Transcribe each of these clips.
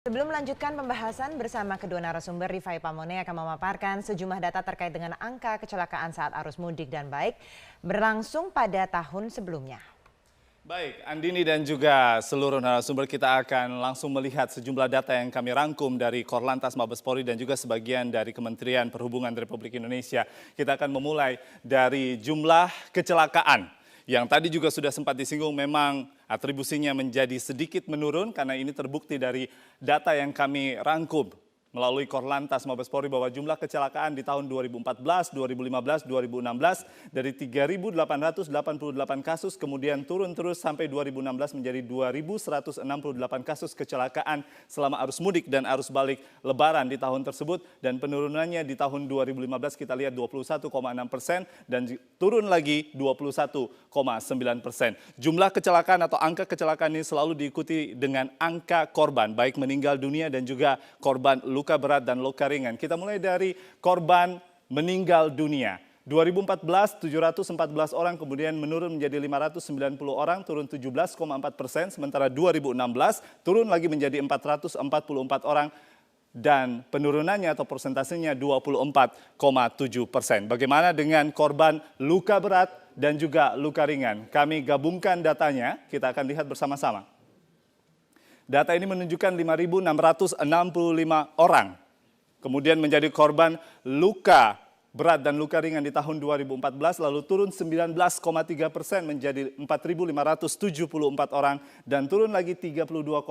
Sebelum melanjutkan pembahasan bersama kedua narasumber, Rifai Pamone akan memaparkan sejumlah data terkait dengan angka kecelakaan saat arus mudik dan baik berlangsung pada tahun sebelumnya. Baik, Andini dan juga seluruh narasumber, kita akan langsung melihat sejumlah data yang kami rangkum dari Korlantas Mabes Polri dan juga sebagian dari Kementerian Perhubungan Republik Indonesia. Kita akan memulai dari jumlah kecelakaan yang tadi juga sudah sempat disinggung, memang atribusinya menjadi sedikit menurun karena ini terbukti dari data yang kami rangkum melalui Korlantas Mabes Polri bahwa jumlah kecelakaan di tahun 2014, 2015, 2016 dari 3.888 kasus kemudian turun terus sampai 2016 menjadi 2.168 kasus kecelakaan selama arus mudik dan arus balik Lebaran di tahun tersebut, dan penurunannya di tahun 2015 kita lihat 21,6% dan turun lagi 21,9%. Jumlah kecelakaan atau angka kecelakaan ini selalu diikuti dengan angka korban baik meninggal dunia dan juga korban luka berat dan luka ringan. Kita mulai dari korban meninggal dunia. 2014 714 orang kemudian menurun menjadi 590 orang, turun 17,4%, sementara 2016 turun lagi menjadi 444 orang dan penurunannya atau persentasenya 24,7%. Bagaimana dengan korban luka berat dan juga luka ringan? Kami gabungkan datanya, kita akan lihat bersama-sama. Data ini menunjukkan 5.665 orang kemudian menjadi korban luka berat dan luka ringan di tahun 2014, lalu turun 19,3% menjadi 4.574 orang dan turun lagi 32,5%,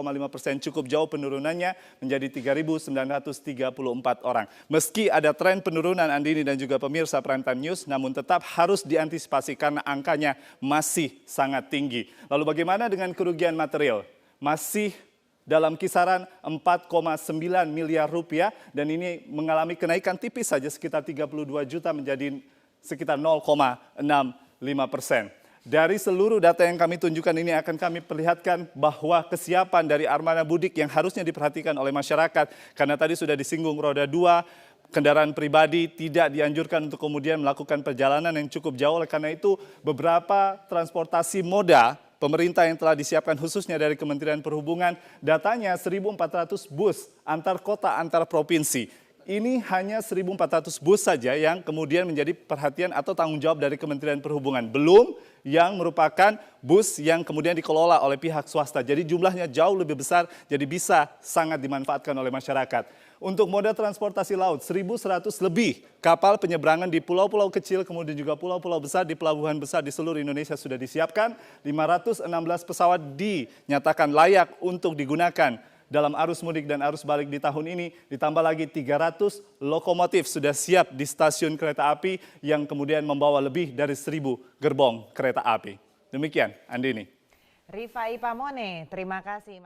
cukup jauh penurunannya menjadi 3.934 orang. Meski ada tren penurunan, Andini dan juga pemirsa Prime Time News, namun tetap harus diantisipasi karena angkanya masih sangat tinggi. Lalu bagaimana dengan kerugian material? Masih dalam kisaran 4,9 miliar rupiah dan ini mengalami kenaikan tipis saja sekitar 32 juta menjadi sekitar 0,65%. Dari seluruh data yang kami tunjukkan ini akan kami perlihatkan bahwa kesiapan dari armada mudik yang harusnya diperhatikan oleh masyarakat, karena tadi sudah disinggung roda 2, kendaraan pribadi tidak dianjurkan untuk kemudian melakukan perjalanan yang cukup jauh. Oleh karena itu beberapa transportasi moda pemerintah yang telah disiapkan khususnya dari Kementerian Perhubungan, datanya 1.400 bus antar kota, antar provinsi. Ini hanya 1.400 bus saja yang kemudian menjadi perhatian atau tanggung jawab dari Kementerian Perhubungan. Belum yang merupakan bus yang kemudian dikelola oleh pihak swasta. Jadi jumlahnya jauh lebih besar, jadi bisa sangat dimanfaatkan oleh masyarakat. Untuk moda transportasi laut, 1.100 lebih kapal penyeberangan di pulau-pulau kecil, kemudian juga pulau-pulau besar di pelabuhan besar di seluruh Indonesia sudah disiapkan. 516 pesawat dinyatakan layak untuk digunakan dalam arus mudik dan arus balik di tahun ini. Ditambah lagi 300 lokomotif sudah siap di stasiun kereta api yang kemudian membawa lebih dari 1.000 gerbong kereta api. Demikian, Andini. Rifai Pamone, terima kasih.